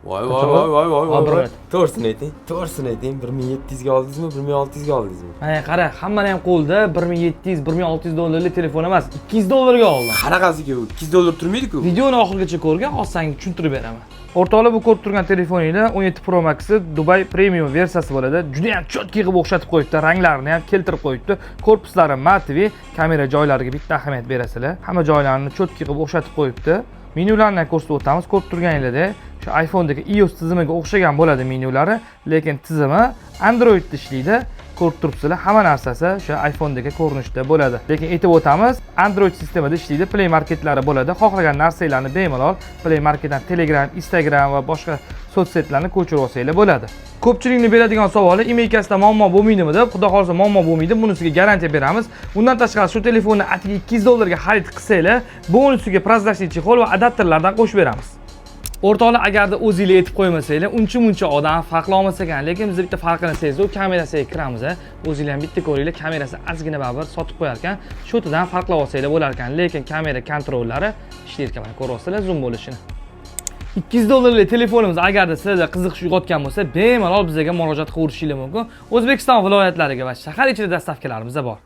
Voy. To'g'risini ayting. 1700 ga oldingizmi, 1600 ga oldingizmi? Mana qara, hammani ham qo'lda 1700, 1600 dollarlik telefon emas, 200 dollarga oldim. Qanaqasiga u? 200 dollar turmaydi-ku. Videoni oxirigacha ko'rgan, olsangiz tushuntirib beraman. O'rtoqlar, bu ko'rib turgan telefoningizda 17 Pro Max Dubai Premium versiyasi bo'ladi. Juda ham cho'tki qilib o'xshatib qo'yibdi, ranglarini ham keltirib qo'yibdi. Korpuslari matvi, kamera joylariga bitta ahamiyat berasizlar. Hamma joylarini cho'tki qilib o'xshatib qo'yibdi. Menyularni ko'rsatib o'tamiz. Ko'rib turganingizda shu iPhone'dagi iOS tizimiga o'xshagan bo'ladi menyulari, lekin tizimi Androidda ishlaydi. Ko'rib turibsizlar, hamma narsasi shu iPhone'dagi ko'rinishda bo'ladi. Lekin aytib o'tamiz, Android sistemida ishlaydi, Play Marketlari bo'ladi. Xohlagan narsalarni bemalol Play Marketdan Telegram, Instagram va boshqa sotsaytlarni ko'chirib olsanglar bo'ladi. Ko'pchilikning beradigan savoli, imeykasida muammo bo'lmaydimi deb, xudo xolisa muammo bo'lmaydi, bunisiga garantiya beramiz. Undan tashqari shu telefonni atiga 200 dollarga xarid qilsanglar, bonusiga prozrachniy chexol va adapterlardan qo'shib beramiz. O'rtoqlar, agarda o'zingizlar aytib qo'ymasanglar, uncha odam farqli olmas ekan, lekin biz bitta farqini sezdik, kamerasiga kiramiz. O'zingizlar ham bitta ko'ringlar, kamerasi ozgina baribir sotib qo'yar ekan, shu yerdan farqlab olsanglar bo'lar ekan, lekin kamera kontrollari ishlaydi ekan, mana ko'ryapsizlar zoom bo'lishini. 200 dollarlik telefonimiz agarda sizlarda qiziqish uyg'otgan bo'lsa, bemalol bizga murojaat qilishingiz mumkin. O'zbekiston viloyatlariga va shahar ichida dastavkalarimiz bor.